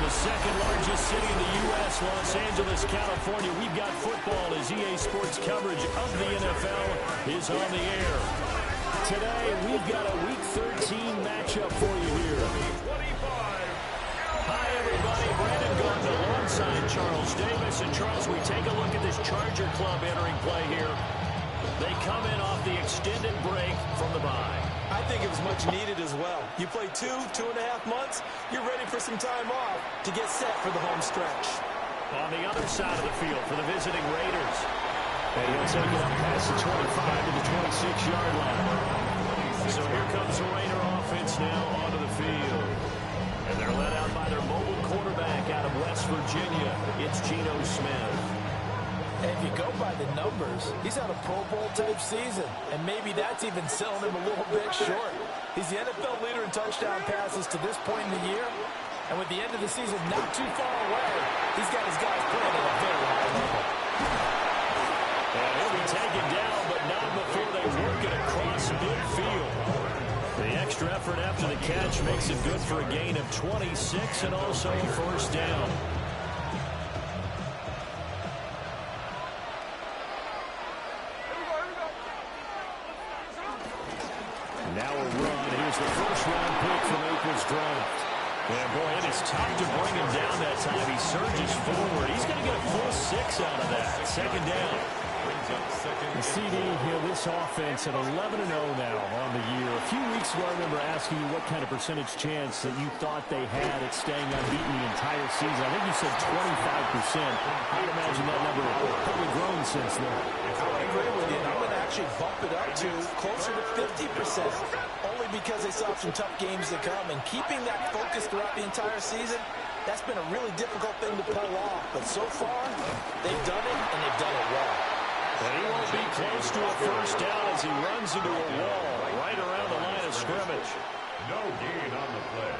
the second largest city in the U.S., Los Angeles, California. We've got football as EA Sports coverage of the NFL is on the air. Today, we've got a Week 13 matchup for you here. Hi, everybody. Brandon Gordon alongside Charles Davis. And, Charles, we take a look at this Charger club entering play here. They come in off the extended break from the bye. I think it was much needed as well. You play 2.5 months, you're ready for some time off to get set for the home stretch. On the other side of the field for the visiting Raiders. And he'll take it up past the 25 to the 26-yard line. So here comes the Raider offense now onto the field. And they're led out by their mobile quarterback out of West Virginia. It's Geno Smith. And if you go by the numbers, he's had a Pro Bowl-type season, and maybe that's even selling him a little bit short. He's the NFL leader in touchdown passes to this point in the year, and with the end of the season not too far away, he's got his guys playing at a very high level. And he'll be taken down, but not before they work it across midfield. The extra effort after the catch makes it good for a gain of 26 and also a first down. Now a run. Here's the first-round pick from April's draft. And, boy, it is tough to bring him down that time. He surges forward. He's going to get a full 6 out of that. Second down. And CD, this offense at 11-0 now on the year. A few weeks ago, I remember asking you what kind of percentage chance that you thought they had at staying unbeaten the entire season. I think you said 25%. I would imagine that number has probably grown since then. I would agree with you. I would actually bump it up to closer to 50%, only because they saw some tough games to come. And keeping that focus throughout the entire season, that's been a really difficult thing to pull off. But so far, they've done it, and they've done it well. And he won't be close to a first down as he runs into a wall right around the line of scrimmage. No gain on the play.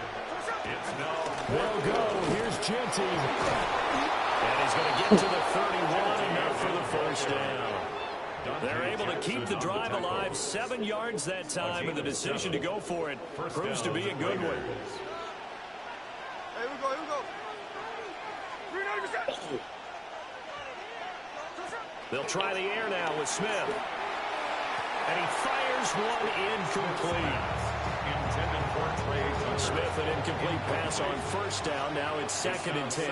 It's now. They'll go. Here's Genty. And he's going to get to the 31, enough for the first down. They're able to keep the drive alive, 7 yards that time, and the decision to go for it proves to be a good one. Here we go. 390%. They'll try the air now with Smith. And he fires one incomplete. Intended for trade. Smith, an incomplete pass on first down. Now it's second and 10.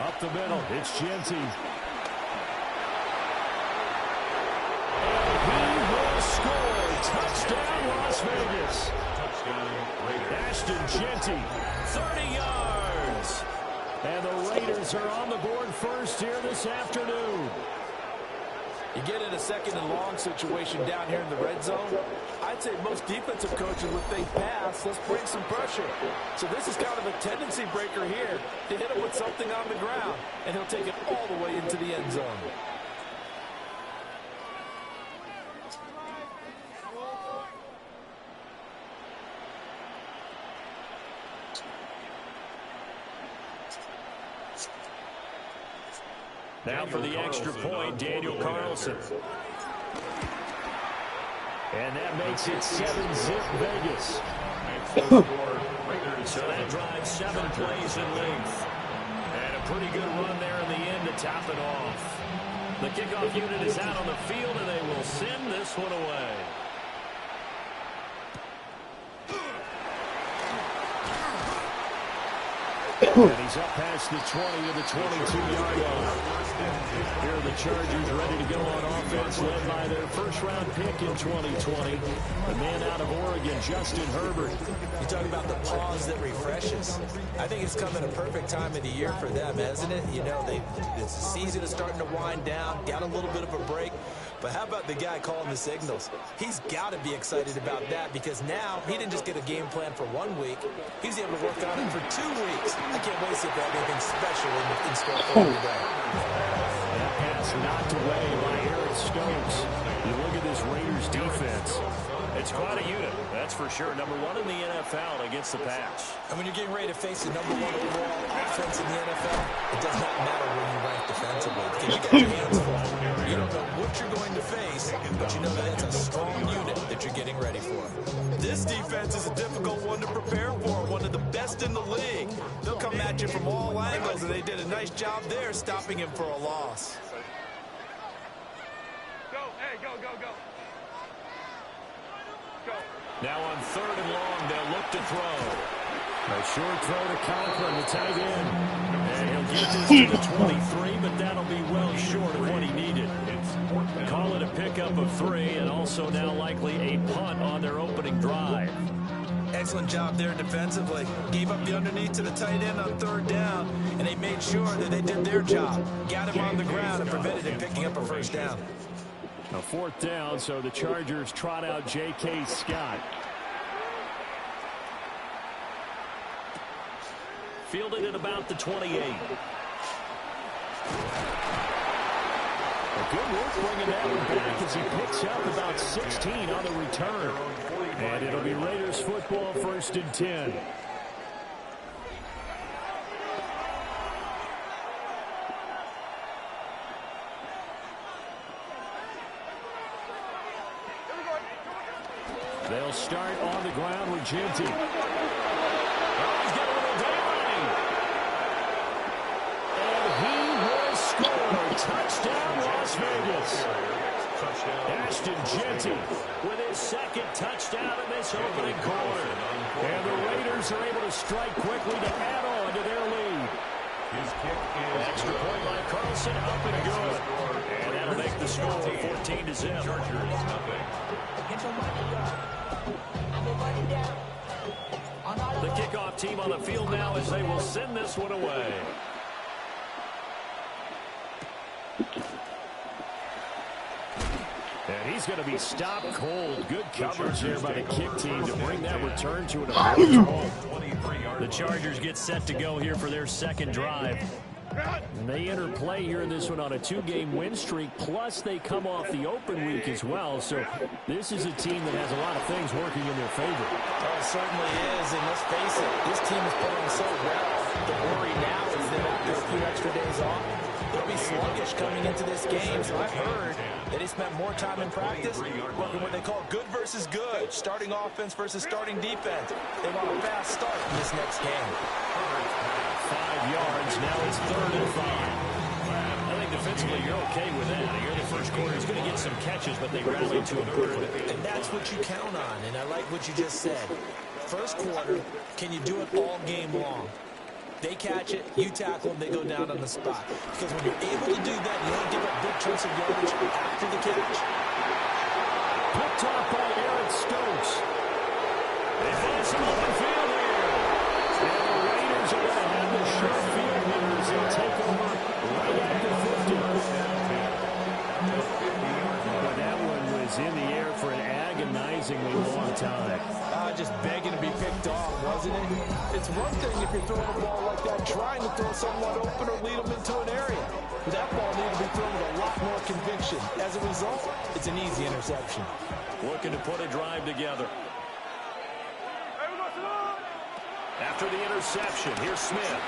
Up the middle, it's Genty. And he will score. Touchdown, Las Vegas. Touchdown, Raiders. Ashton Genty, 30 yards. And the Raiders are on the board first here this afternoon. You get in a second and long situation down here in the red zone. I'd say most defensive coaches would think pass, let's bring some pressure. So this is kind of a tendency breaker here to hit him with something on the ground, and he'll take it all the way into the end zone. Now for the extra point, Daniel Carlson. And that makes it 7-zip Vegas. So that drives 7 plays in length. And a pretty good run there in the end to top it off. The kickoff unit is out on the field, and they will send this one away. And he's up past the 20 to the 22-yard line. Here are the Chargers ready to go on offense, led by their first-round pick in 2020. The man out of Oregon, Justin Herbert. You talk about the pause that refreshes. I think it's come at a perfect time of the year for them, hasn't it? You know, the season is starting to wind down, got a little bit of a break. But how about the guy calling the signals? He's got to be excited about that because now he didn't just get a game plan for 1 week. He's able to work on it for 2 weeks. I can't wait to see if they have anything special in store for him today. That pass knocked away by Eric Stokes. You look at this Raiders defense. It's quite a unit, that's for sure. Number one in the NFL against the pass. And when you're getting ready to face the number one overall offense in the NFL, it does not matter where you rank defensively because you got your hands full. You don't know what you're going to face, but you know that it's a strong unit that you're getting ready for. This defense is a difficult one to prepare for, one of the best in the league. They'll come at you from all angles, and they did a nice job there stopping him for a loss. Go, hey, go, go, go. Now on 3rd and long, they'll look to throw. A short throw to Conklin, the tight end. And he'll get this to the 23, but that'll be well short of what he needed. Call it a pickup of 3, and also now likely a punt on their opening drive. Excellent job there defensively. Gave up the underneath to the tight end on 3rd down, and they made sure that they did their job. Got him on the ground and prevented him picking up a 1st down. A 4th down, so the Chargers trot out J.K. Scott. Fielded at about the 28. A good work bringing that one back as he picks up about 16 on the return. And it'll be Raiders football, 1st and 10. They'll start on the ground with Genty. Oh, he's got a little daylight. And he will score. Touchdown, Las Vegas. Ashton Genty with his 2nd touchdown in this opening quarter. And the Raiders are able to strike quickly to add on to their lead. His kick is Extra point by Carlson, up and good. And that'll make the score 14-0. Chargers, nothing. The kickoff team on the field now as they will send this one away. And he's going to be stopped cold. Good coverage there by the kick team to bring that return to an approach home. The Chargers get set to go here for their 2nd drive. And they enter play here in this one on a 2-game win streak, plus they come off the open week as well. So this is a team that has a lot of things working in their favor. Oh, it certainly is, and let's face it, this team is playing so well. The worry now is that after a few extra days off, they'll be sluggish coming into this game. So I've heard that they spent more time in practice working what they call good versus good, starting offense versus starting defense. They want a fast start in this next game. 5 yards, now it's 3rd and 5. I think defensively you're okay with that. Here in the first quarter, he's going to get some catches, but they rallied to improve it. And that's what you count on, and I like what you just said. First quarter, can you do it all game long? They catch it, you tackle them, they go down on the spot. Because when you're able to do that, you don't give up big chunks of yardage after the catch. Picked off by Eric Stokes. They find some open field here. And the Raiders are going to have the short field here as they take over right at the 50. But that one was in the air for an agonizingly long time. Just begging to be picked off, wasn't it? It's one thing if you're throwing a ball like that, trying to throw someone open or lead them into an area. But that ball needed to be thrown with a lot more conviction. As a result, it's an easy interception. Looking to put a drive together. After the interception, here's Smith.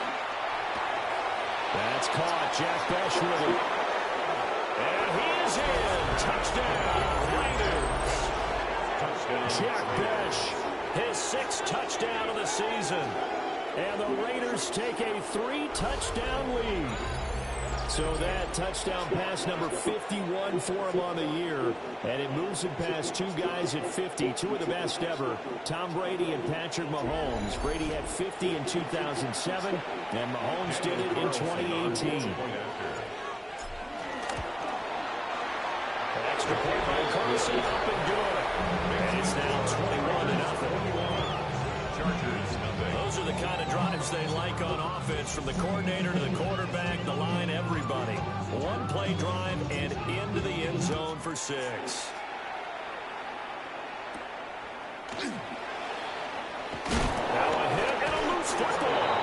That's caught. Jack Besh with it. And he is in. Touchdown, Raiders. Jack Besh. His 6th touchdown of the season. And the Raiders take a 3-touchdown lead. So that touchdown pass number 51 for him on the year. And it moves him past 2 guys at 50, 2 of the best ever, Tom Brady and Patrick Mahomes. Brady had 50 in 2007, and Mahomes did it in 2018. An extra point by Carlson, up and good. And it's now 21-0. Those are the kind of drives they like on offense, from the coordinator to the quarterback, the line, everybody. One-play drive and into the end zone for 6. Now a hit and a loose football.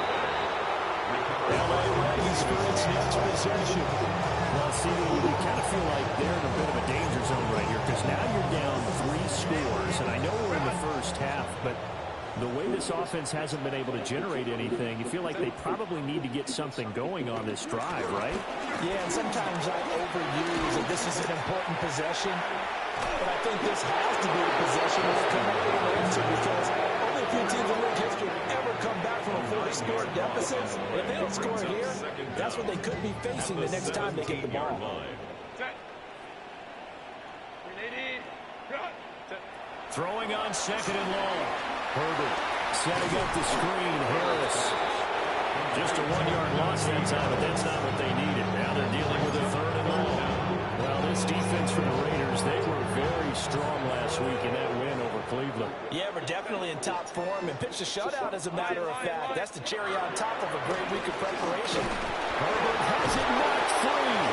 L.A. readies for its next possession. Well, see, you kind of feel like they're in a bit of a danger zone right here, because now you're down 3 scores, and I first half, but the way this offense hasn't been able to generate anything, you feel like they probably need to get something going on this drive, right? Yeah, and sometimes I overuse that this is an important possession, but I think this has to be a possession where they come up with an answer, because only a few teams in league history ever come back from a 40-score deficit. And if they don't score here, that's what they could be facing the next time they get the ball. Throwing on second and long. Herbert setting up the screen. Harris. Just a 1-yard loss that time, but that's not what they needed. Now they're dealing with a third and long. Well, this defense for the Raiders, they were very strong last week in that win over Cleveland. Yeah, we're definitely in top form and pitched a shutout, as a matter of fact. That's the cherry on top of a great week of preparation. Herbert has it knocked free.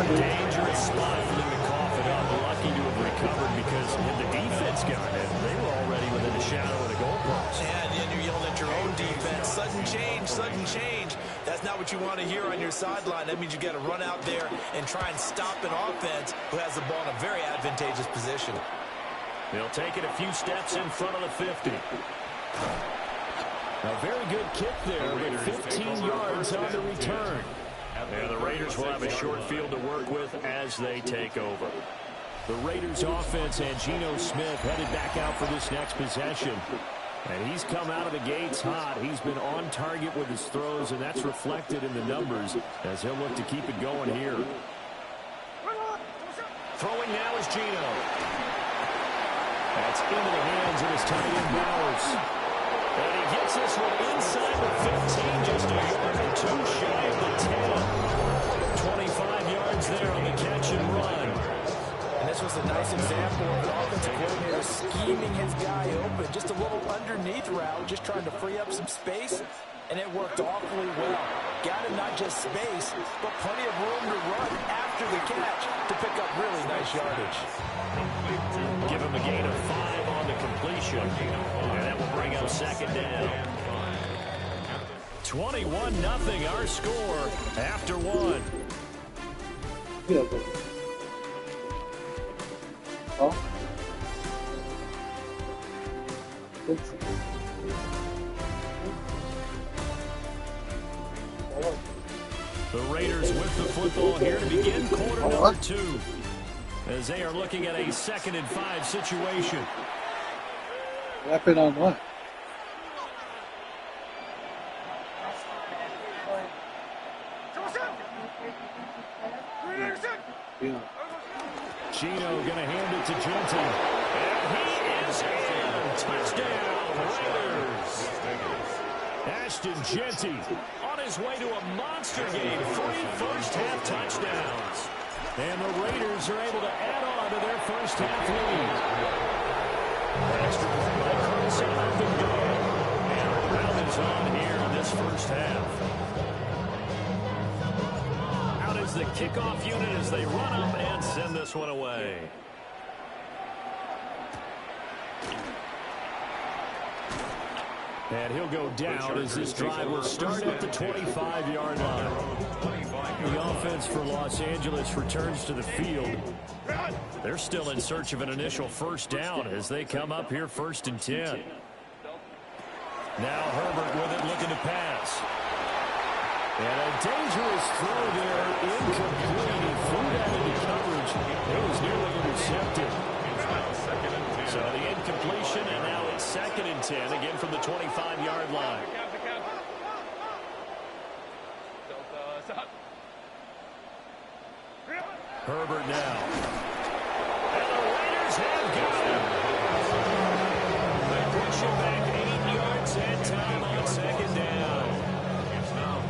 Dangerous spot for them to cough it up. Lucky to have recovered, because had the defense gotten it, they were already within a shadow of the goalpost. And then you're yelling at your own defense. Sudden change, sudden change. That's not what you want to hear on your sideline. That means you got to run out there and try and stop an offense who has the ball in a very advantageous position. They'll take it a few steps in front of the 50. A very good kick there, but 15 yards on the return. And the Raiders will have a short field to work with as they take over. The Raiders offense and Geno Smith headed back out for this next possession. And he's come out of the gates hot. He's been on target with his throws, and that's reflected in the numbers as he'll look to keep it going here. Throwing now is Geno. That's into the hands of his tight end Bowers. And he gets this one inside the 15, just a yard or two shy of the 10. 25 yards there on the catch and run. And this was a nice example of the offensive coordinator scheming his guy open. Just a little underneath route, just trying to free up some space, and it worked awfully well. Got him not just space, but plenty of room to run after the catch to pick up really nice yardage. Give him a gain of 5 on the completion. And that will bring up second down. 21-0 our score after one. The Raiders with the football here to begin quarter number 2. As they are looking at a 2nd and 5 situation. Weapon on what? Yeah. Geno going to hand it to Genty. And he is in. Touchdown, Raiders. Ashton Genty on his way to a monster game. 3 first-half touchdowns. And the Raiders are able to add on to their first-half lead. Extra point by Chris Ovengood. And a round is on here in this first half. Out is the kickoff unit as they run up and send this one away. And he'll go down as this drive will start at the 25-yard line. The offense for Los Angeles returns to the field. They're still in search of an initial first down as they come up here 1st and 10. Now Herbert with it, looking to pass. And a dangerous throw there, incomplete. He flew that into coverage. It was nearly intercepted. So the incompletion, and now it's 2nd and 10, again from the 25-yard line. Herbert now. And the Raiders have got him. They push him back 8 yards and time on 2nd down.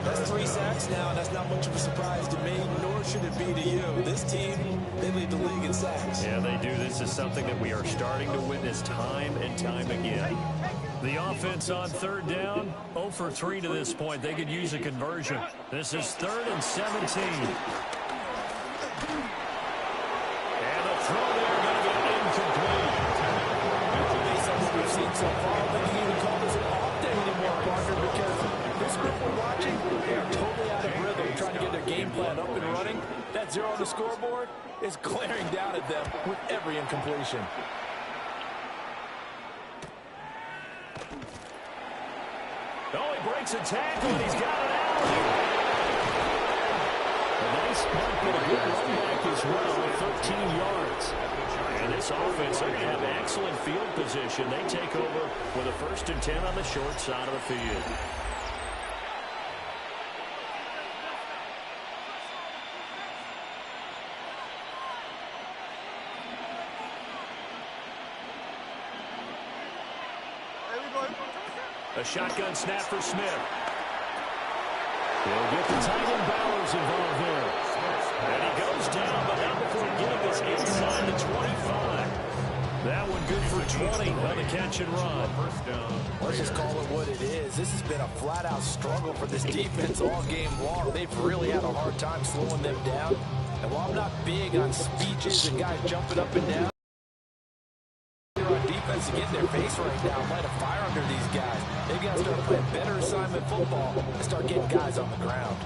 That's 3 sacks now, and that's not much of a surprise to me, nor should it be to you. This team, they lead the league in sacks. Yeah, they do. This is something that we are starting to witness time and time again. The offense on 3rd down, 0 for 3 to this point. They could use a conversion. This is 3rd and 17. And the throw there going to be incomplete. Based on what we've seen so far, we can even call this an off day anymore, Parker, because this group we're watching, they are totally out of rhythm, trying to get their game plan up and running, that 0 on the scoreboard is glaring down at them with every incompletion. Oh, he breaks a tackle, and he's got it out. A nice punt, but a good run back as well, 13 yards. And this offense, they're going to have excellent field position. They take over with a 1st and 10 on the short side of the field. A shotgun snap for Smith. He'll get the tight end Bowers involved there. And he goes down, but not before getting this inside the 25. That one good for 20 on the catch and run. First down. Let's just call it what it is. This has been a flat-out struggle for this defense all game long. They've really had a hard time slowing them down. And while I'm not big on speeches and guys jumping up and down, defense to get in their face right now, light a fire under these guys. They've got to start playing better assignment football and start getting guys on the ground.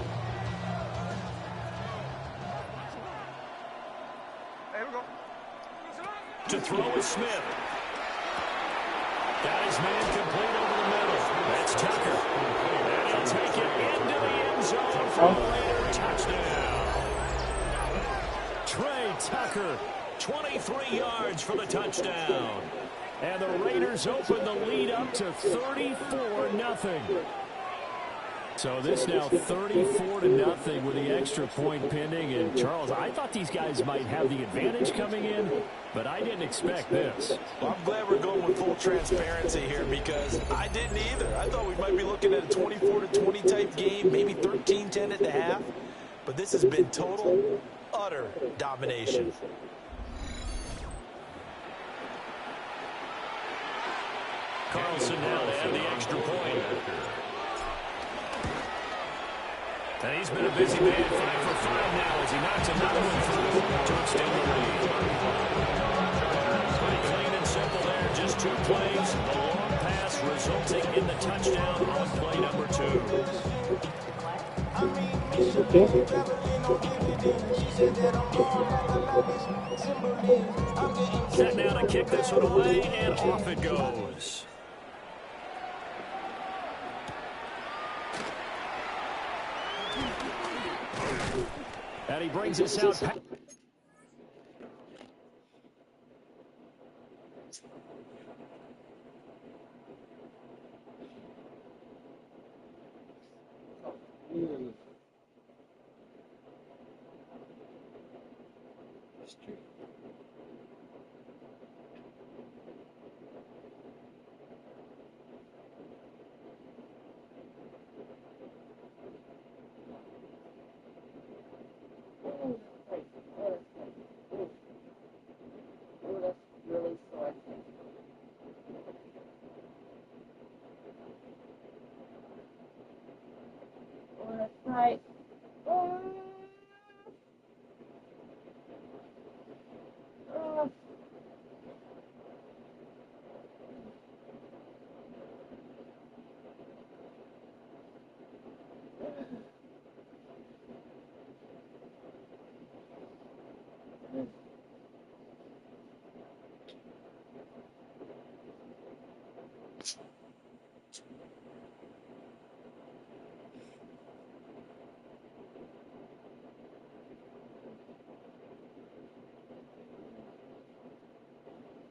Here we go. To throw is Smith. Got his man complete over the middle. That's Tucker. And he'll take it into the end zone for a later touchdown. Trey Tucker, 23 yards for the touchdown. And the Raiders open the lead up to 34-0. So this now 34-0 with the extra point pending. And Charles, I thought these guys might have the advantage coming in, but I didn't expect this. Well, I'm glad we're going with full transparency here because I didn't either. I thought we might be looking at a 24-20 type game, maybe 13-10 at the half. But this has been total, utter domination. Carlson now to add the extra point. And he's been a busy man, 5 for 5 now as he knocks another one through to extend the lead. Pretty clean and simple there, just 2 plays. The long pass resulting in the touchdown on play number 2. Set now to kick this one away, and off it goes. And he brings us out. Right.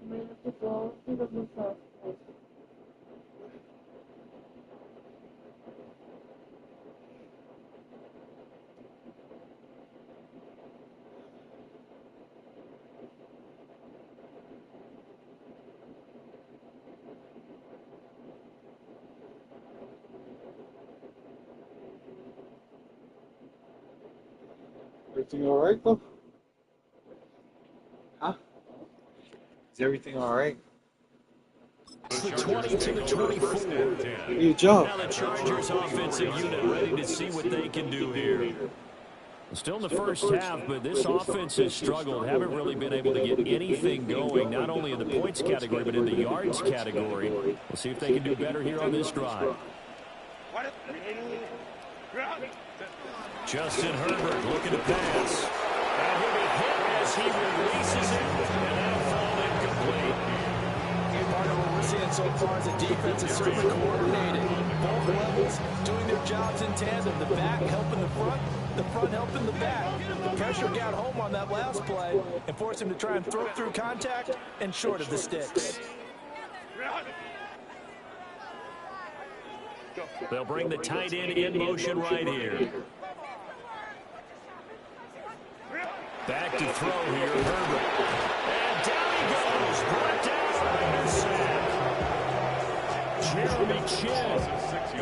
We have to go to the blue house. Everything all right, though? Huh? Is everything all right? The 20 to the 24. Good job. Now the Chargers offensive unit ready to see what they can do here. Still in the first half, but this offense has struggled. Haven't really been able to get anything going, not only in the points category, but in the yards category. We'll see if they can do better here on this drive. Justin Herbert looking to pass. And he'll be hit as he releases it, and that'll fall incomplete. Part of what we're seeing so far is the defense is certainly coordinated. Both levels doing their jobs in tandem. The back helping the front helping the back. The pressure got home on that last play and forced him to try and throw through contact and short of the sticks. They'll bring the tight end in motion right here. Back to throw here, Herbert. And down he goes. Brought down by the sack. Jeremy Chin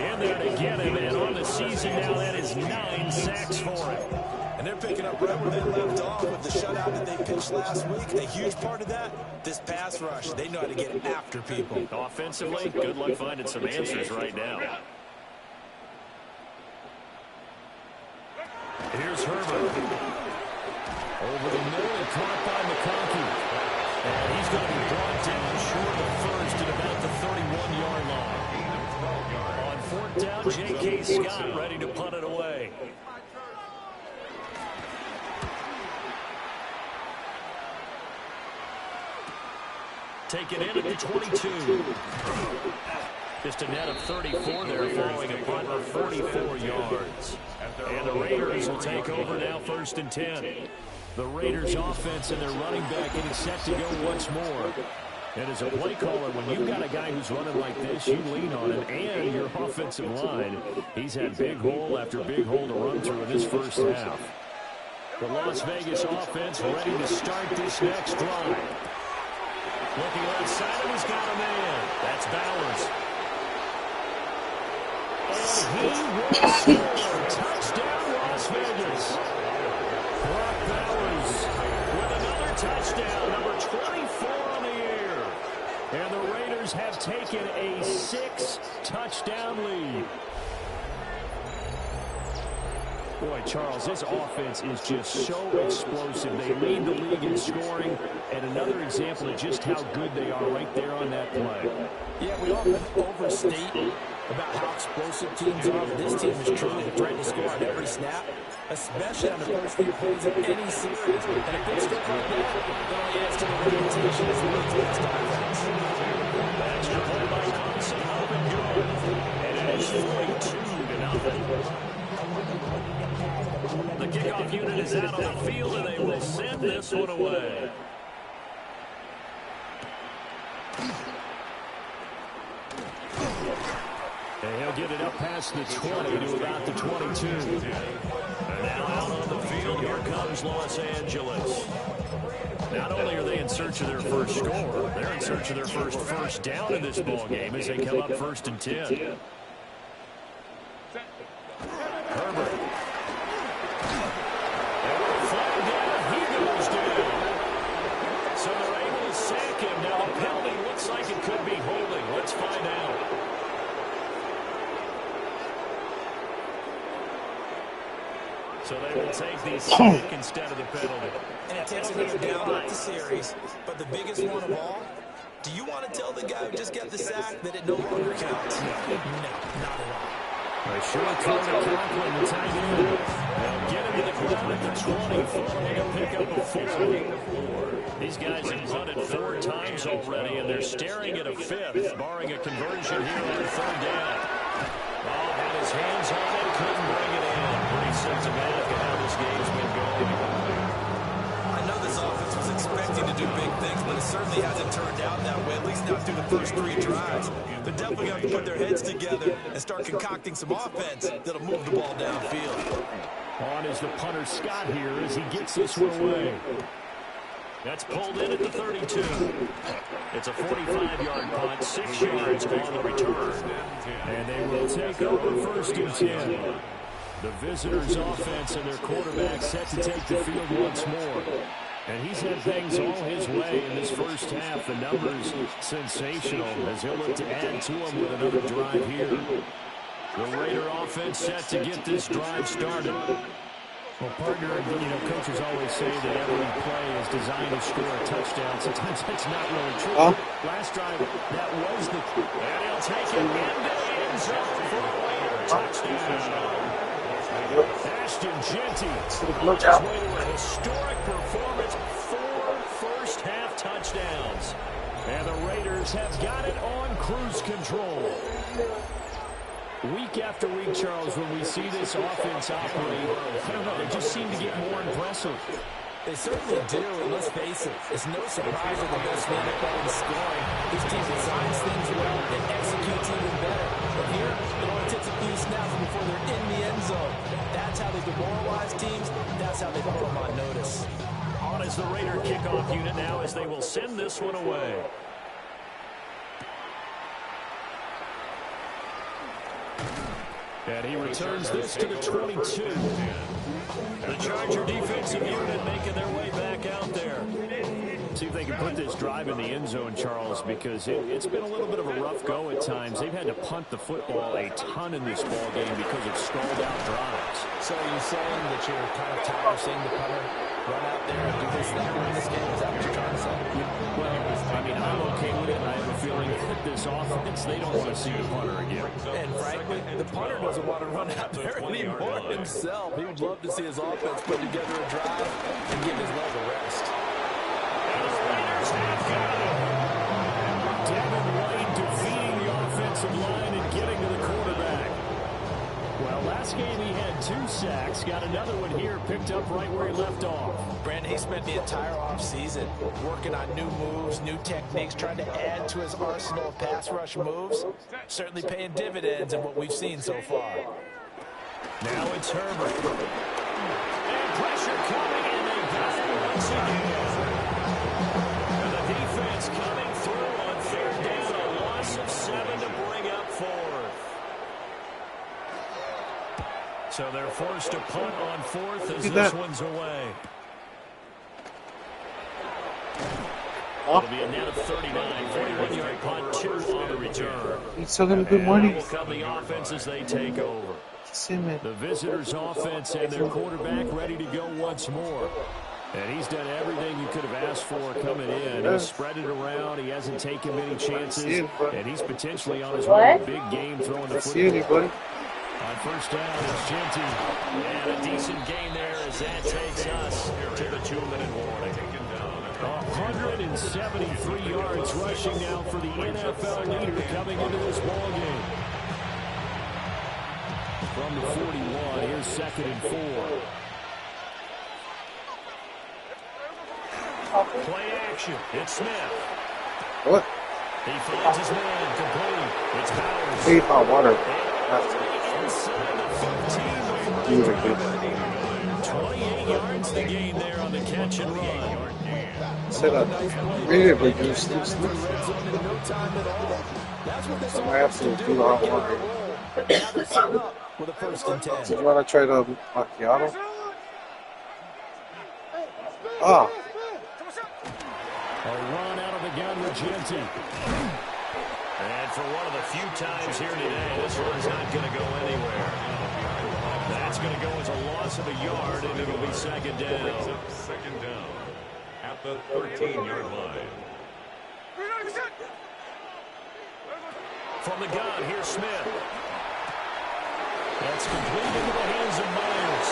in there to get him. And on the season now, that is 9 sacks for him. And they're picking up right where they left off with the shutout that they pitched last week. A huge part of that, this pass rush. They know how to get after people. Offensively, good luck finding some answers right now. Here's Herbert. Over the middle, caught by McConkey. And he's going to be brought down short of first at about the 31-yard line. On 4th down, J.K. Scott ready to punt it away. Taken in at the 22. Just a net of 34 there, following a punt of 44 yards. And the Raiders will take over now, 1st and 10. The Raiders offense and their running back getting set to go once more. And as a play caller, when you've got a guy who's running like this, you lean on him and your offensive line. He's had big hole after big hole to run through in this first half. The Las Vegas offense ready to start this next drive. Looking right side of, he's got a man. That's Bowers. And he will score. Touchdown, Las Vegas. Brock Bowers with another touchdown, number 24 on the year. And the Raiders have taken a 6-touchdown lead. Boy, Charles, this offense is just so explosive. They lead the league in scoring, and another example of just how good they are right there on that play. Yeah, we often overstate about how explosive teams are, but this team is truly threatening to score on every snap, especially on the first few plays of any series. And a big score like that only adds to the reputation as the league's best offense. Extra play by Thompson, up and good. And it is 42-0. The kickoff unit is out on the field, and they will send this one away. And he'll get it up past the 20 to about the 22. And now out on the field, here comes Los Angeles. Not only are they in search of their first score, they're in search of their first down in this ball game as they come up 1st and 10. Herbert. And with a flag down, he goes down. So they're able to sack him. Now the penalty looks like it could be holding. Let's find out. So they will take the sack instead of the penalty. And it takes another down off the series. But the biggest one of all, do you want to tell the guy who just got the sack that it no longer counts? No, not at all. A short throw to Conklin, the tight end. They'll get him to the ground at the 20, following a pickup of 4. These guys have punted 4 times already, and they're staring at a 5th, barring a conversion here on 3rd down. Oh, had his hands on it, couldn't bring it in. Pretty symptomatic of how this game's been going. I know this offense was expecting to do big things, but it certainly hasn't turned out that way, at least not through the first 3 drives. They're definitely going to have to put their heads together and start concocting some offense that'll move the ball downfield. On is the punter Scott here as he gets this one away. That's pulled in at the 32. It's a 45-yard punt, 6 yards on the return. And they will take over 1st and 10. The visitors' offense and their quarterback set to take the field once more. And he's had things all his way in this first half. The numbers sensational as he'll look to add to them with another drive here. The Raider offense set to get this drive started. Well, partner, coaches always say that every play is designed to score a touchdown. Sometimes that's not really true. Last drive, that was the... And he'll take it into the end zone for a Raider touchdown. Ashton Genty Look on out. his way to a historic performance, 4 first-half touchdowns. And the Raiders have got it on cruise control. Week after week, Charles, when we see this offense operate, I don't know, they just seem to get more impressive. They certainly do, and let's face it, it's no surprise that the best man up in scoring. This team designs things well and executes even better. But here, it only takes a few snaps before they're in the end zone. That's how they demoralize teams. That's how they put them on notice. On is the Raider kickoff unit now as they will send this one away. And he returns this to the 22. The Charger defensive unit making their way back out there. See if they can put this drive in the end zone, Charles, because it's been a little bit of a rough go at times. They've had to punt the football a ton in this ball game because of stalled out drives. So are you saying that you're kind of tired of seeing the punter run out there and do this thing in this game? Is that what you're trying to say? Well, I mean, I'm okay with it. I have a feeling that this offense, they don't want to see the punter again. And frankly, the punter doesn't want to run out there anymore himself. He would love to see his offense put together a drive and give his leg a rest. Devin White defeating the offensive line and getting to the quarterback. Well, last game he had 2 sacks. Got another one here, picked up right where he left off. Brandon, he spent the entire offseason working on new moves, new techniques, trying to add to his arsenal of pass rush moves. Certainly paying dividends in what we've seen so far. Now it's Herbert. And pressure coming, and they got it once again. And the defense coming through on 3rd down, a loss of 7 to bring up 4th. So they're forced to punt on 4th as this one's away. It'll be a net of 39, 41-yard punt, 2 on the return. He's talking good morning. Will come the offense as they take over. The visitors' offense and their quarterback ready to go once more. And he's done everything you could have asked for coming in. He's spread it around. He hasn't taken many chances. And he's potentially on his way to a big game throwing the football. On 1st down, it's Genty. And a decent gain there as that takes us to the 2-minute warning. 173 yards rushing now for the NFL leader coming into this ball game. From the 41, here's 2nd and 4. Play action. It's Smith. What? He finds his man complete. It's Bowers. Hey, hot water. Inside the 15. 28 yards the gain there on the catch and run. Set up. Really reduce this. I have to do the hot water. With a 1st and 10. So you want to try the macchiato? Ah. A run out of the gun with Genty. And for one of the few times here today, this one's not going to go anywhere. That's going to go as a loss of a yard, and it'll be 2nd down. 2nd down at the 13-yard line. From the gun, here's Smith. That's complete into the hands of Myers.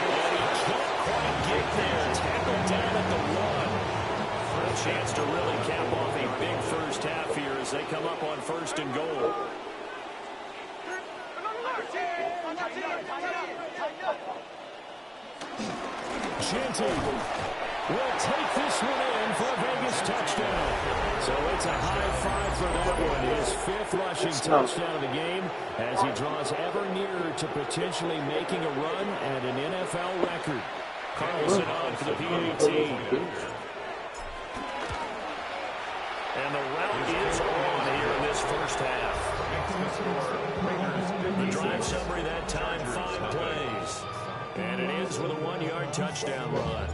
And he can't quite get there. Tackled down at the 1. A chance to really cap off a big first half here as they come up on 1st and goal. Genty will take this one in for a Vegas touchdown. So it's a high 5 for that one. His 5th rushing touchdown of the game as he draws ever nearer to potentially making a run at an NFL record. Carlson on for the PAT. And the route is on here in this first half. The drive summary that time, 5 plays. And it ends with a 1-yard touchdown run.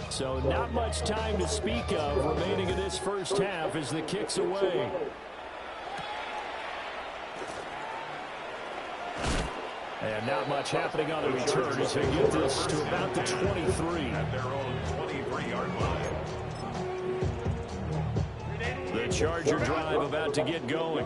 So not much time to speak of remaining in this first half as the kick's away. And not much happening on the return as they get this to about the 23. At their own 23-yard line. The Charger drive about to get going.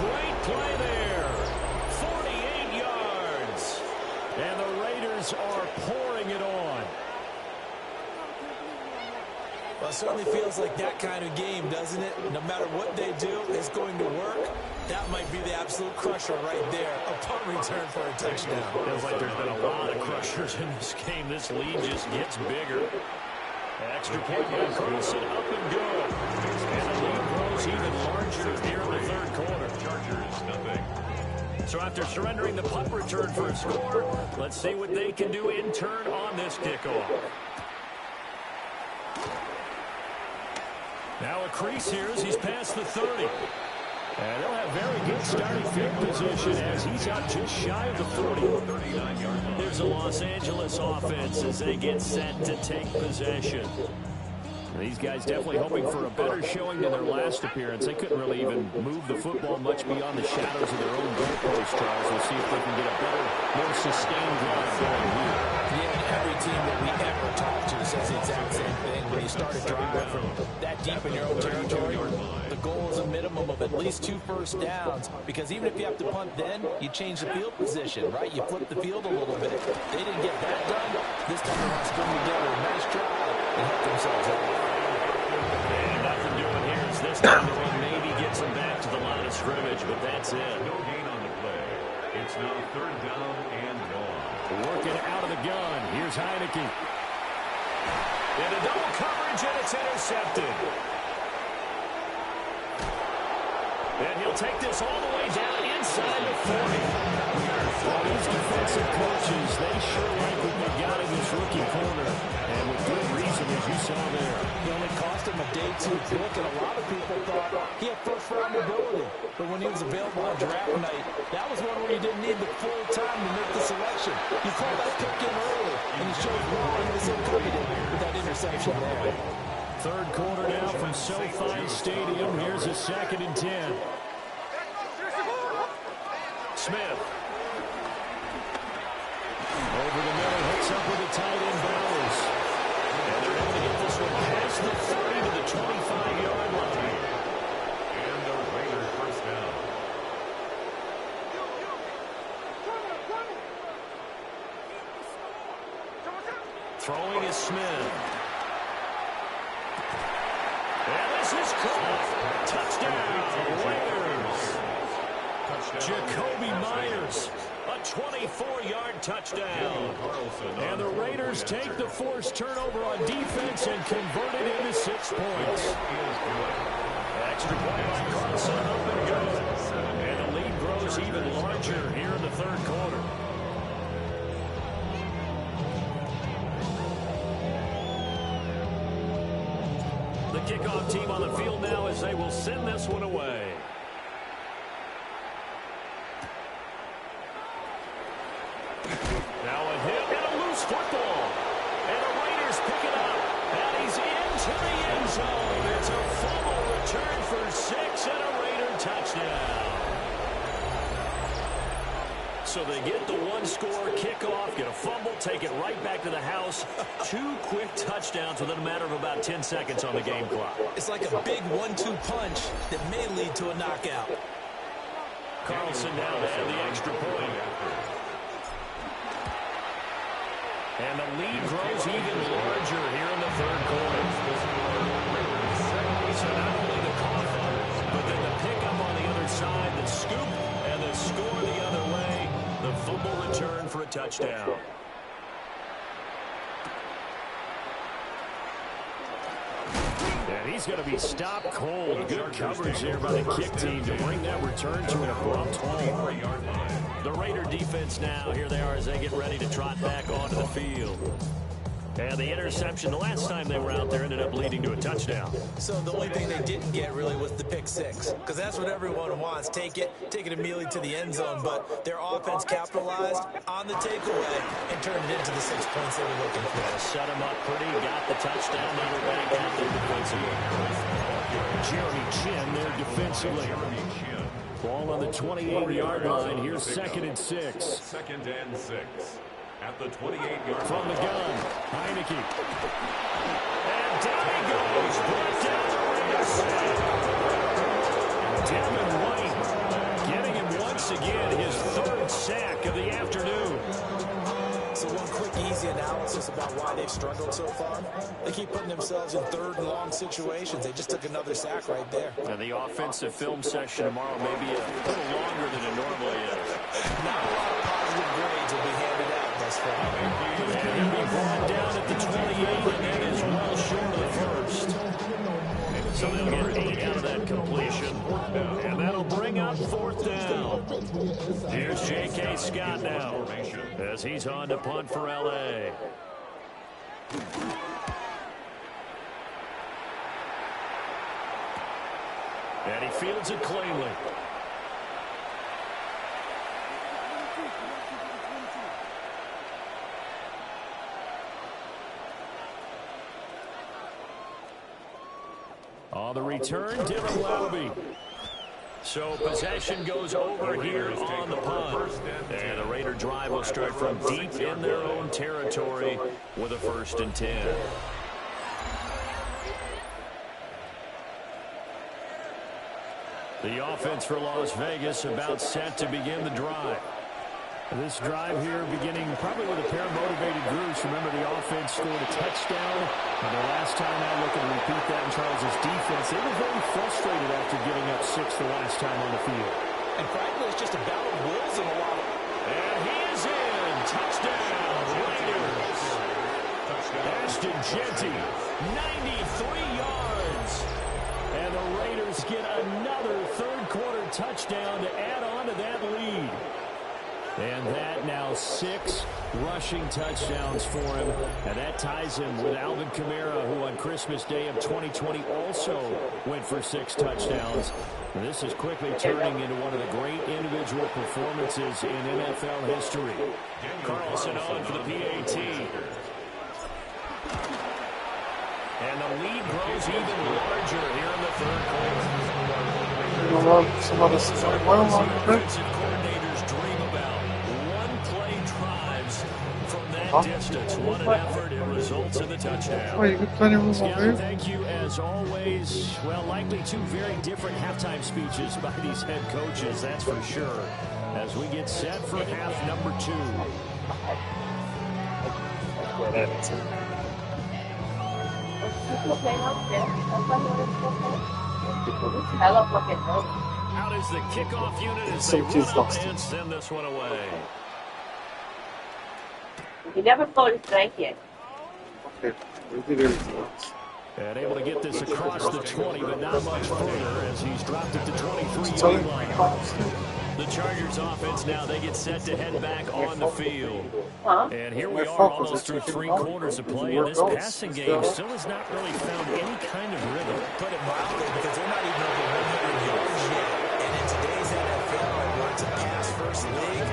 Great play there. 48 yards. And the Raiders are pouring it on. Well, it certainly feels like that kind of game, doesn't it? No matter what they do, it's going to work. That might be the absolute crusher right there. A punt return for a touchdown. Feels like there's been a lot of crushers in this game. This lead just gets bigger. Extra point by Carlson, up and good. And the lead grows even larger here in the third quarter. Chargers, nothing. So after surrendering the punt return for a score, let's see what they can do in turn on this kickoff. Now a crease here as he's past the 30. And they'll have very good starting field position as he's out just shy of the 40. Here's the Los Angeles offense as they get set to take possession. These guys definitely hoping for a better showing than their last appearance. They couldn't really even move the football much beyond the shadows of their own goalpost, Charles. We'll see if they can get a better, more sustained drive going here. Yeah, and every team that we ever talk to says the exact same thing. When you start a drive from that deep in your own territory, the goal is a minimum of at least 2 first downs, because even if you have to punt then, you change the field position, right? You flip the field a little bit. They didn't get that done. This time they want to string together a nice drive and help themselves out. And nothing doing here is this time the run maybe gets them back to the line of scrimmage, but that's it. No gain on the play. It's now 3rd down and long. Working out of the gun. Here's Heineke. And a double coverage, and it's intercepted. And he'll take this all the way down inside the 40. Well, these defensive coaches, they sure like what they got in this rookie corner. And with good reason, as you saw there. He only cost him a day 2 pick, and a lot of people thought he had first-round ability. But when he was available on draft night, that was one where you didn't need the full time to make the selection. You called that pick in early, and he showed why he was so confident with that interception there. Third quarter now from SoFi Stadium. Here's a 2nd and 10. Smith. Over the middle, hooks up with a tight end, Bowers. And they're able to get this one past the 30 to the 25-yard line. And the Raiders first down. Throwing is Smith. And this is caught. Touchdown, Raiders. Jacoby Myers, a 24-yard touchdown. And the Raiders take the forced turnover on defense and convert it into 6 points. Extra point by Carlson, up and good. And the lead grows even larger here in the third quarter. The kickoff team on the field now as they will send this one away. Now a hit and a loose football. And the Raiders pick it up. And he's into the end zone. It's a fumble return for 6 and a Raider touchdown. So they get the 1-score kickoff, get a fumble, take it right back to the house. 2 quick touchdowns within a matter of about 10 seconds on the game clock. It's like a big 1-2 punch that may lead to a knockout. Carlson down to add the extra point. And the lead grows even larger here in the third quarter. So not only the cough, but then the pickup on the other side, the scoop, and the score the other way. The fumble return for a touchdown. And he's going to be stopped cold. Good coverage there by the kick team to bring that return to an abrupt halt. The Raider defense now, here they are as they get ready to trot back onto the field. And the interception the last time they were out there ended up leading to a touchdown. So the only thing they didn't get really was the pick 6, because that's what everyone wants. Take it immediately to the end zone, but their offense capitalized on the takeaway and turned it into the 6 points they were looking for. Set them up pretty, got the touchdown, now they're back out there defensively. Jeremy Chin there defensively. Ball on the 28-yard line. Here's 2nd and 6. 2nd and 6. At the 28-yard from the gun, Heineke. And down he goes. Brought down the Raiders. Devin White once again his third sack of the afternoon. So one quick, easy analysis about why they've struggled so far. They keep putting themselves in third and long situations. They just took another sack right there. And the offensive film session tomorrow may be a little longer than it normally is. Not a lot of positive grades will be handed out thus far. And he'll be brought down at the 28, and that is well short of the first. So they'll get 8 out of that completion. And that'll bring up 4th down. Here's J.K. Scott now as he's on to punt for L.A. And he fields it cleanly. On the return, Dylan Laube. So possession goes over here on the punt. And the Raider drive will start from deep in their own territory with a 1st and 10. The offense for Las Vegas about set to begin the drive. This drive here beginning probably with a pair of motivated groups. Remember, the offense scored a touchdown. And the last time out, looking to repeat that in Charles' defense, they were very frustrated after giving up 6 the last time on the field. And frankly, it's just a battle of wills in a lot of... And he is in. Touchdown, Raiders. Ashton Jeanty, 93 yards. And the Raiders get another third-quarter touchdown to add on to that lead. And that now 6 rushing touchdowns for him. And that ties him with Alvin Kamara, who on Christmas Day of 2020 also went for 6 touchdowns. And this is quickly turning into one of the great individual performances in NFL history. Carlson on for the PAT. And the lead grows even larger here in the third quarter. Offensive coordinators dream about one-play drives from that distance. What an effort. It results in the touchdown. Scott, thank you as always. Well, likely 2 very different halftime speeches by these head coaches, that's for sure, as we get set for half number 2. Out is the kickoff unit as they run up and send this one away. You never voted strike yet. Okay, we did everything else. And able to get this across the 20, but not much further as he's dropped it to 23-yard line. The Chargers offense now, they get set to head back on the field. And here we are almost through 3 quarters of play, and this passing game still has not really found any kind of rhythm. Put it mildly, because they're not even over 100 yards yet. And in today's NFL, where it's a pass-first league,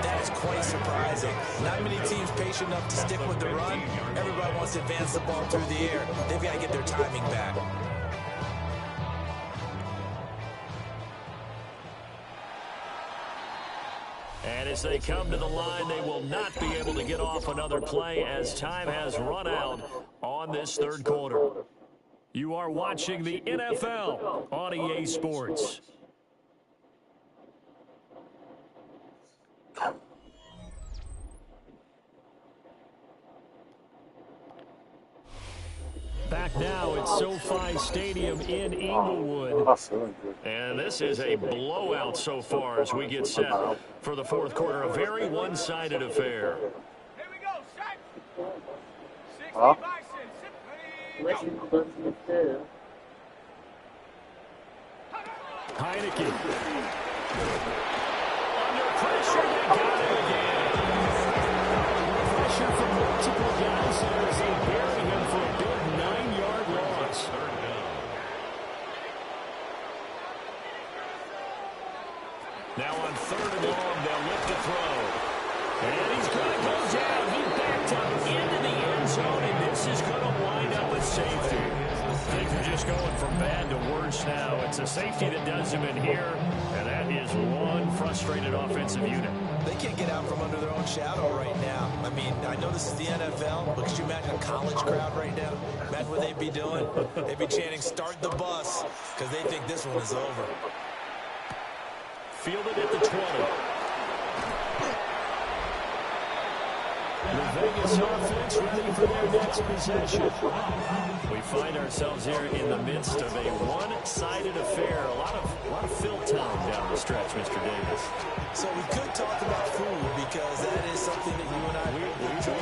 that is quite surprising. Not many teams patient enough to stick with the run. Everybody wants to advance the ball through the air. They've got to get their timing back. And as they come to the line, they will not be able to get off another play as time has run out on this third quarter. You are watching the NFL on EA Sports. Back now at SoFi Stadium in Inglewood. And this is a blowout so far as we get set for the fourth quarter. A very one-sided affair. Here we go, set. 60 Huh? Bison. Heineke. Under pressure, they got it again. Pressure from multiple guys as they bury him for a big 9-yard loss. Now on 3rd and long, they'll lift a throw. And he's going to go down. He backed up into the end zone, and this is going to wind up a safety. Things are just going from bad to worse now. It's a safety that does him in here, and that is one frustrated offensive unit. They can't get out from under their own shadow right now. I mean, I know this is the NFL, but could you imagine a college crowd right now? Imagine what they'd be doing. They'd be chanting, "Start the bus," because they think this one is over. fielded at the 20. The Vegas offense ready for their next possession. We find ourselves here in the midst of a one-sided affair. A lot of fill time down the stretch, Mr. Davis. So we could talk about food because that is something that you and I enjoy.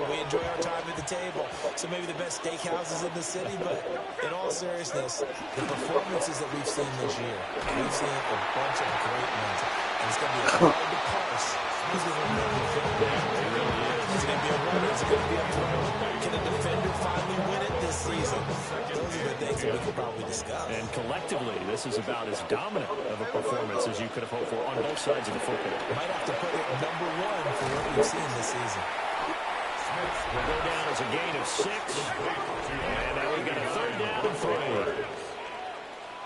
We enjoy our time at the table. So maybe the best steakhouses in the city, but in all seriousness, the performances that we've seen this year, we've seen a bunch of great ones. And it's going to be hard to parse who's going to win the film. It really is. Is it going to be a runner? Is it going to be a thrower? Can a defender finally win it this season? Those are the things that we could probably discuss. And collectively, this is about as dominant of a performance as you could have hoped for on both sides of the football. Might have to put it number one for what we've seen this season. Will go down as a gain of 6. And now we've got a third down and 3.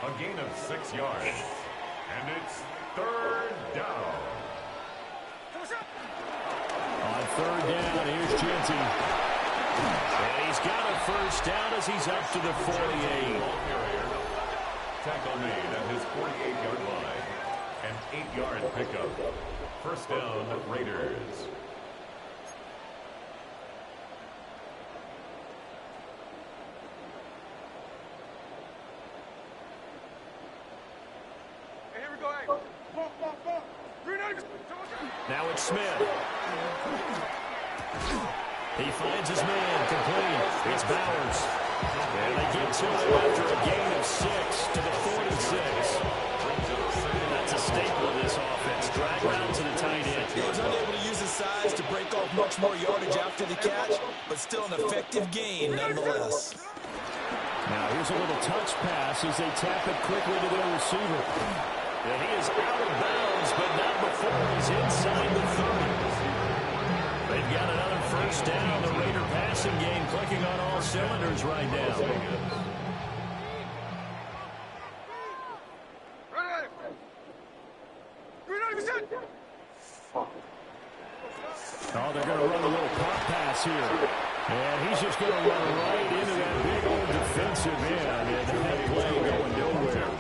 A gain of 6 yards. And it's third down. On third down, here's Genty. And he's got a first down as he's up to the 48. Tackle made at his 48-yard line. An 8-yard pickup. First down, Raiders. Now it's Smith. He finds his man, complete. It's Bowers. And they get to him after a gain of 6 to the 46. That's a staple of this offense. Drag around to the tight end. He was unable to use his size to break off much more yardage after the catch, but still an effective gain nonetheless. Now here's a little touch pass as they tap it quickly to their receiver. And he is out of bounds, but not before he's inside the 30. They've got another first down. The Raider passing game clicking on all cylinders right now. Oh, they're going to run a little pop pass here. And he's just going to run right into that big old defensive end. And that play going nowhere.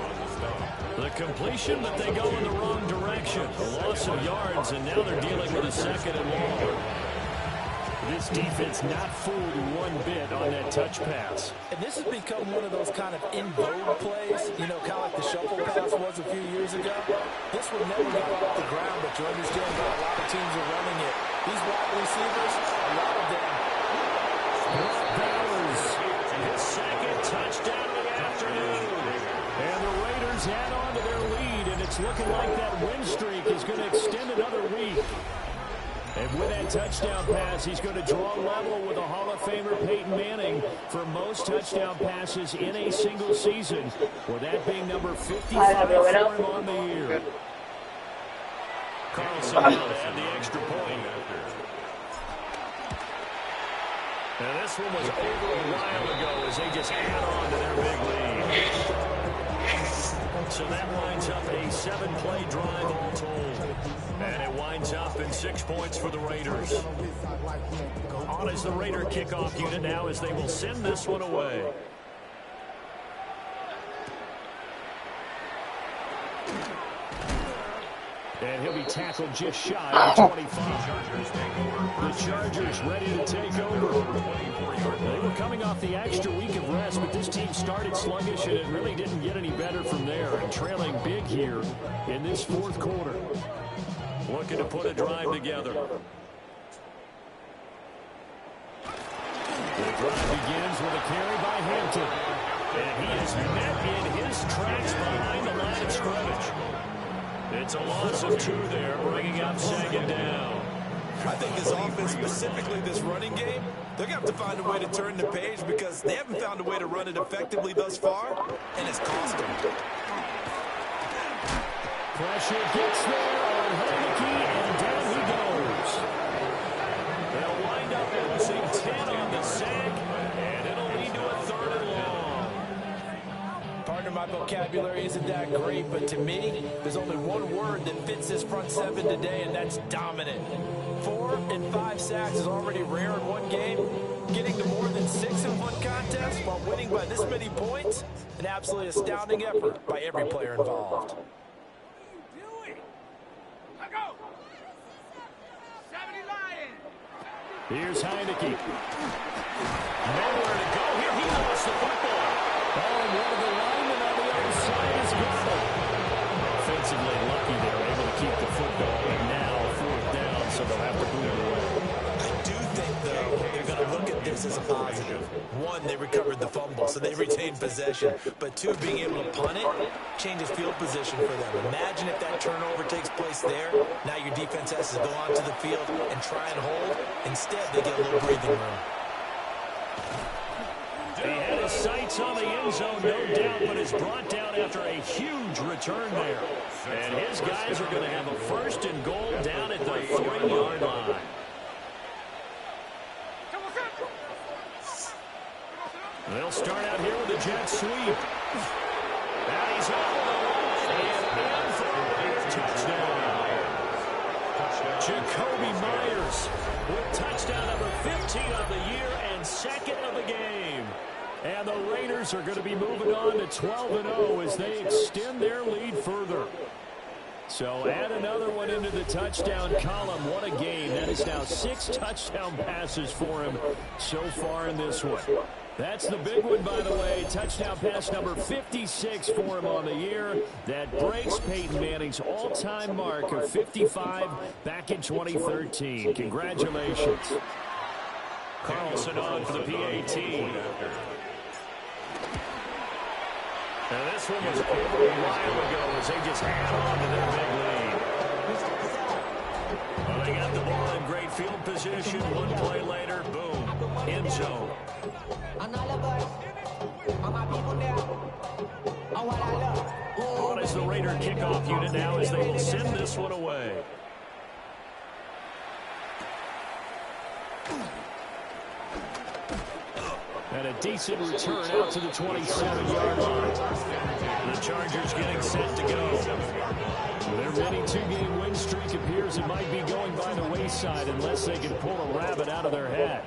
The completion, but they go in the wrong direction. A loss of yards, and now they're dealing with a second and long. This defense not fooled one bit on that touch pass. And this has become one of those kind of in vogue plays, you know, kind of like the shuffle pass was a few years ago. This will never get off the ground, but you understand that a lot of teams are running it. These wide receivers, a lot of them. Bowers, his second touchdown of the afternoon. And the Raiders add on to their lead, and it's looking like that win streak is going to extend another week. And with that touchdown pass, he's going to draw level with a Hall of Famer Peyton Manning for most touchdown passes in a single season, with that being number 55 for him on the year. Carlson will add the extra point. And this one was over a while ago as they just add on to their big lead. So that winds up a 7-play drive all told. And it winds up in 6 points for the Raiders. On is the Raider kickoff unit now as they will send this one away. And he'll be tackled just shy of the 25. The Chargers ready to take over. They were coming off the extra week of rest, but this team started sluggish, and it really didn't get any better from there. And trailing big here in this fourth quarter. Looking to put a drive together. The drive begins with a carry by Hampton. And he is met in his tracks behind the line of scrimmage. It's a loss of 2 there, bringing up second down. I think this offense, specifically this running game, they're going to have to find a way to turn the page because they haven't found a way to run it effectively thus far, and it's cost them. Pressure gets there on Heineke, and down he goes. They'll wind up losing 10 on the sack, and it'll lead to a third and long. Partner, my vocabulary isn't that great, but to me, there's only one word that fits this front seven today, and that's dominant. 4 and 5 sacks is already rare in one game. Getting to more than 6 in one contest while winning by this many points, an absolutely astounding effort by every player involved. Here's Heineke. Nowhere to go here. He lost the football. Oh, and one of the linemen on the other side is gone. Offensively lucky they were able to keep the football. And now 4th down, so they'll have to move it away. I do think, though, they're going to look at this as a positive. One, they recovered the fumble, so they retained possession. But two, being able to punt it changes field position for them. Imagine if that turnover takes place there. Now your defense has to go onto the field and try and hold. Instead, they get a little breathing room. He had his sights on the end zone, no doubt, but is brought down after a huge return there. And his guys are going to have a 1st and goal down at the 3-yard line. They'll start out here with a jet sweep. Now he's on and in for a touchdown. Jacoby Myers with touchdown number 15 of the year and 2nd of the game. And the Raiders are going to be moving on to 12-0 as they extend their lead further. So add another one into the touchdown column. What a game. That is now 6 touchdown passes for him so far in this one. That's the big one, by the way. Touchdown pass number 56 for him on the year. That breaks Peyton Manning's all-time mark of 55 back in 2013. Congratulations. Carlson on for the PAT. Now this one was over a while ago as they just hang on to their big lead. Well, they got the ball in great field position. One play later, boom, end zone. On is the Raider kickoff unit now as they will send this one away. And a decent return out to the 27-yard line. The Chargers getting set to go. Their many 2-game win streak appears it might be going by the wayside unless they can pull a rabbit out of their hat.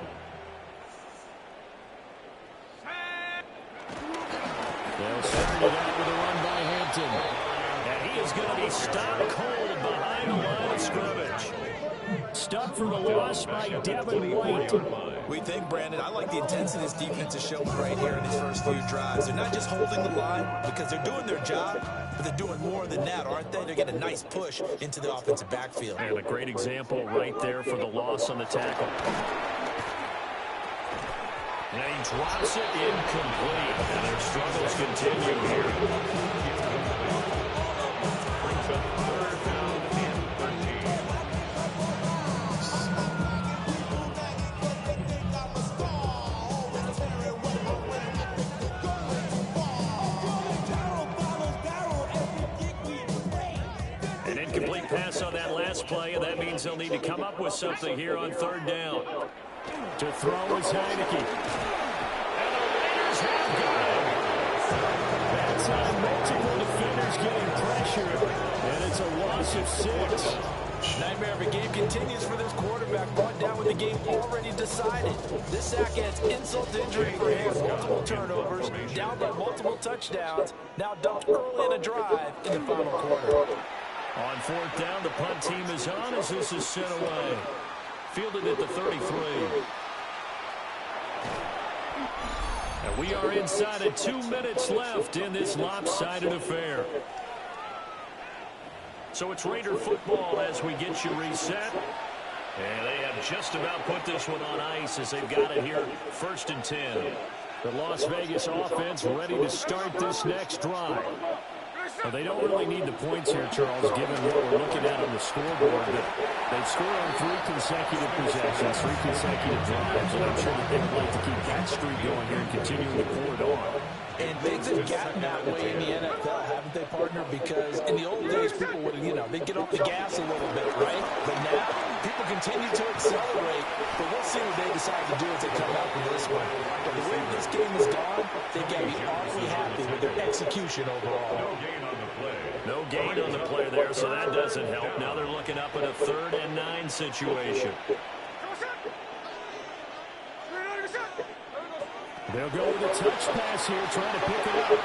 They'll start it out with a run by Hampton. And he is going to be stopped cold behind the line of scrimmage. Stuck for the loss by Devin White. We think, Brandon, I like the intensity this defense is showing right here in these first few drives. They're not just holding the line because they're doing their job, but they're doing more than that, aren't they? They're getting a nice push into the offensive backfield. And a great example right there for the loss on the tackle. And he drops it incomplete. And their struggles continue here. An incomplete pass on that last play, and that means they'll need to come up with something here on 3rd down. To throw is Heineke. And the Raiders have got it. That time, multiple defenders getting pressure, and it's a loss of 6. Nightmare of a game continues for this quarterback, brought down with the game already decided. This sack adds insult to injury for him. Multiple turnovers, down by multiple touchdowns, now dumped early in a drive in the final quarter. On 4th down, the punt team is on as this is sent away. Fielded at the 33. And we are inside of 2 minutes left in this lopsided affair. So it's Raider football as we get you reset. And they have just about put this one on ice as they've got it here 1st and 10. The Las Vegas offense ready to start this next drive. Well, they don't really need the points here, Charles, given what we're looking at on the scoreboard. But they've scored on 3 consecutive possessions, 3 consecutive drives, and I'm sure that they would like to keep that streak going here and continue to pour it on. And things have gotten that way in the NFL, haven't they, partner? Because in the old days, people would, they'd get off the gas a little bit, right? But now, people continue to accelerate. But we'll see what they decide to do as they come out from this one. But the way this game has gone, they've got to be awfully happy with their execution overall. No gain on the play there, so that doesn't help. Now they're looking up at a 3rd and 9 situation. They'll go with a touch pass here, trying to pick it up.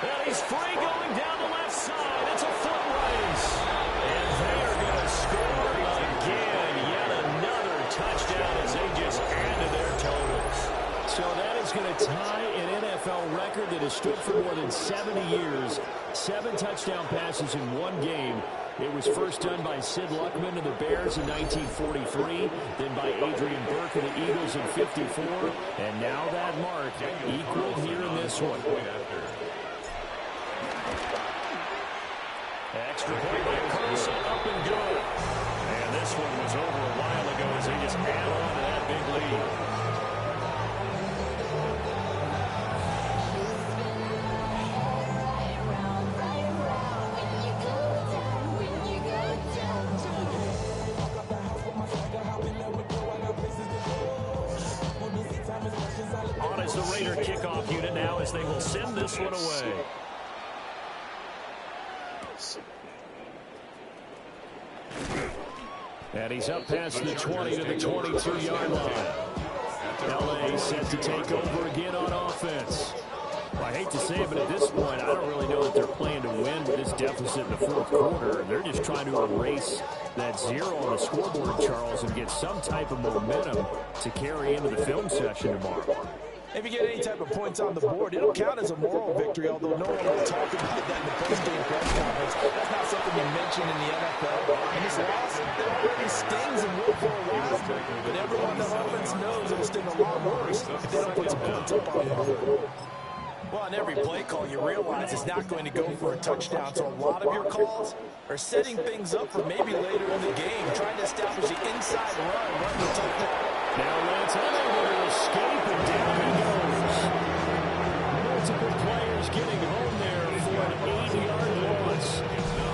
And he's free going down the left side. It's a foot race. And they're going to score again. stood for more than 70 years, 7 touchdown passes in one game. It was first done by Sid Luckman of the Bears in 1943, then by Adrian Burke of the Eagles in 54, and now that mark equaled here in this one. Extra point by Carson, up and good. And this one was over a while ago as they just add on to that big lead. On as the Raider kickoff unit now as they will send this one away. And he's up past the 20 to the 22-yard line. L.A. set to take over again on offense. Well, I hate to say it, but at this point, I don't really know that they're playing to win with this deficit in the fourth quarter. They're just trying to erase that 0 on the scoreboard, Charles, and get some type of momentum to carry into the film session tomorrow. If you get any type of points on the board, it'll count as a moral victory, although no one will talk about that in the post-game press conference. That's not something you mention in the NFL. And this loss, it already stings and will for a while. But everyone on the offense knows it'll sting a lot worse if they don't put some points up on the board. Well, on every play call, you realize it's not going to go for a touchdown. So a lot of your calls are setting things up for maybe later in the game, trying to establish the inside run the touchdown. Now Lance unable to escape, and down he goes. Multiple players getting home there for an 8-yard loss.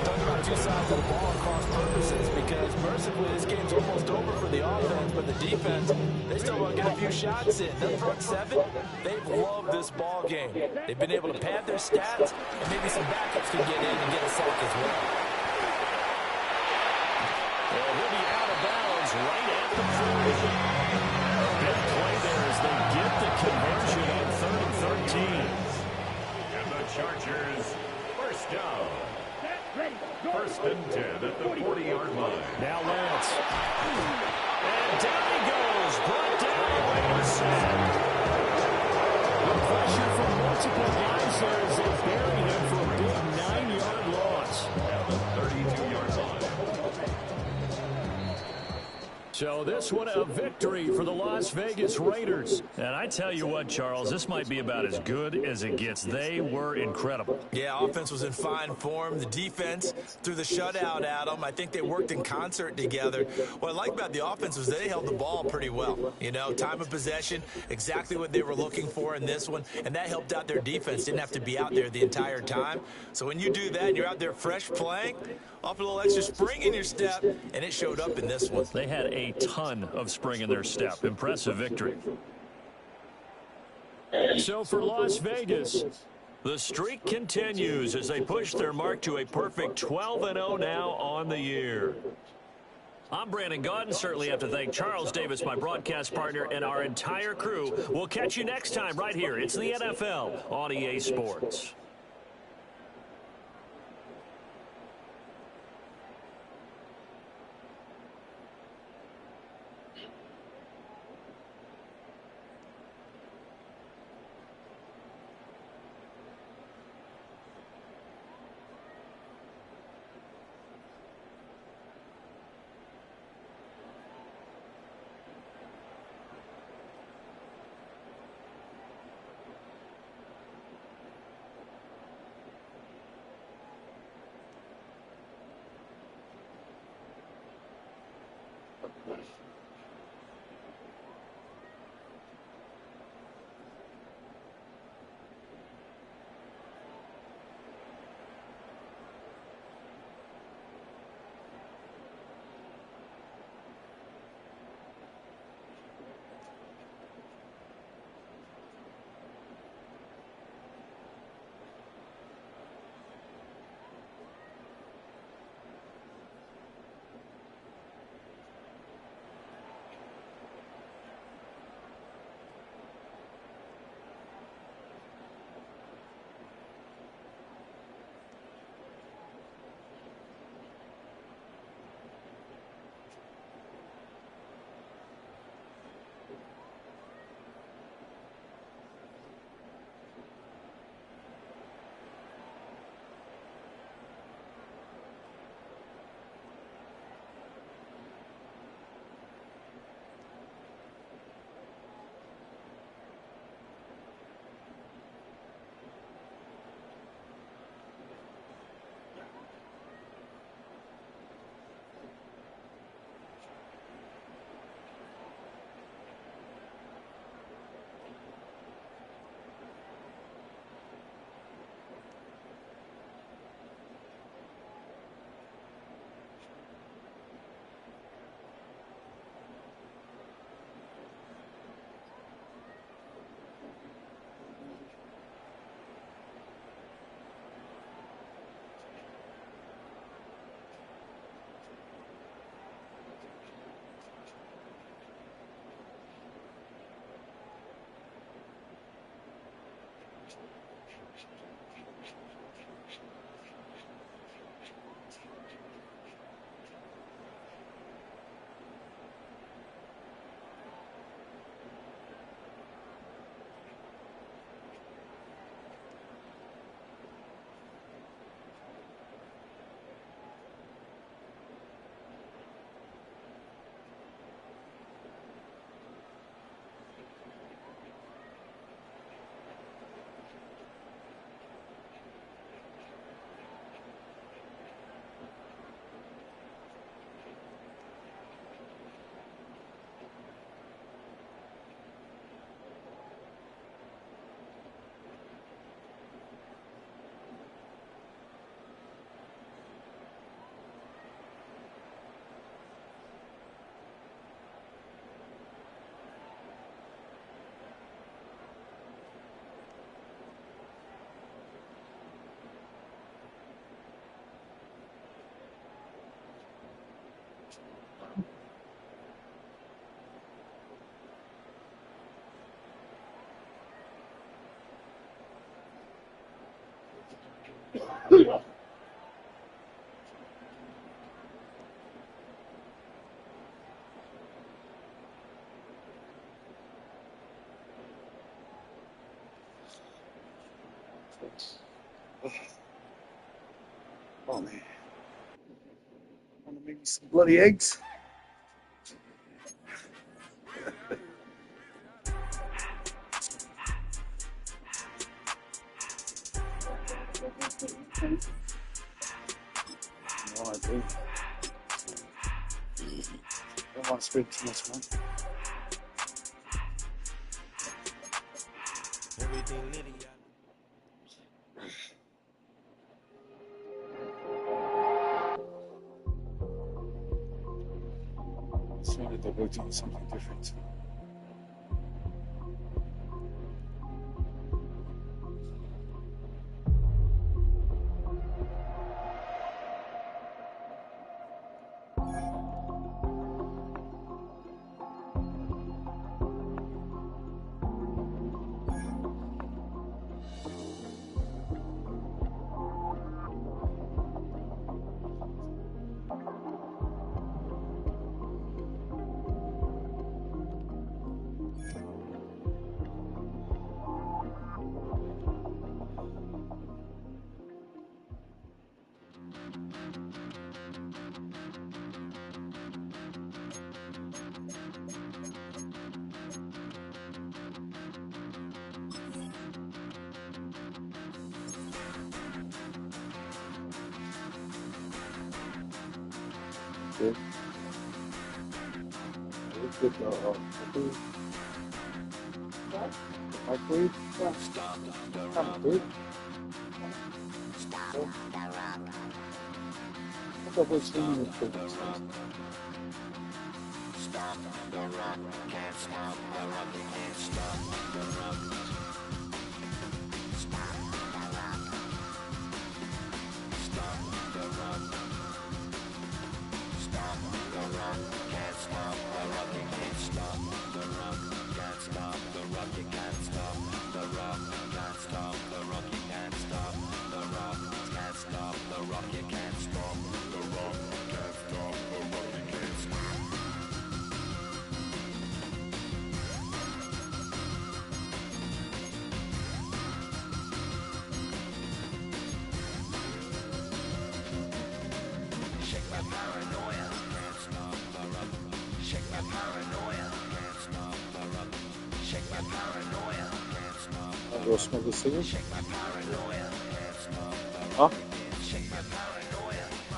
Talk about two sides of the ball across purposes, because mercifully this game's almost over for the offense, but the defense, they still want to get a few shots in. The front seven, they've loved this ball game. They've been able to pad their stats, and maybe some backups can get in and get a sack as well. Well, he'll be out of bounds right at the 40. Big play there as they get the conversion on 3rd and 13. And the Chargers, first down. First and 10 at the 40-yard line. Now Lance. And down he goes. Brought down by the sack. The pressure from multiple guys there as they bury him for a big 9-yard loss. At the 32-yard line. So this one a victory for the Las Vegas Raiders. And I tell you what, Charles, this might be about as good as it gets. They were incredible. Yeah, offense was in fine form. The defense threw the shutout at them. I think they worked in concert together. What I like about the offense was they held the ball pretty well. You know, time of possession, exactly what they were looking for in this one, and that helped out their defense. Didn't have to be out there the entire time. So when you do that and you're out there fresh playing, off a little extra spring in your step, and it showed up in this one. They had a ton of spring in their step. Impressive victory. So for Las Vegas, the streak continues as they push their mark to a perfect 12-0 now on the year. I'm Brandon Gaudin. Certainly have to thank Charles Davis, my broadcast partner, and our entire crew. We'll catch you next time right here. It's the NFL on EA Sports. Oh man. Want to make me some bloody eggs? No, I do. Don't want to spend too much money. Everything litty. It's funny that we're doing something different. Good. Good. Microwave? Yeah. Kind of good. I thought we're singing it for this. Stop the rock, can't stop the rock, you can't stop the rock. Stop the rock. Stop the rock. Stop the rock, can't stop the rock, you can't stop the rock. Can't stop the rock, you can't stop the rock. Can't stop the rock, you can't stop the rock. Can't stop the rock, you can't stop the rock. Can't stop the rock, you can't stop. Shake my paranoia, can't stop the rock. Shake my paranoia, can't stop the rock. Shake my paranoia, can't stop the rock. I'll go smoke a cigarette. Shake my paranoia, can't stop the rock. Huh?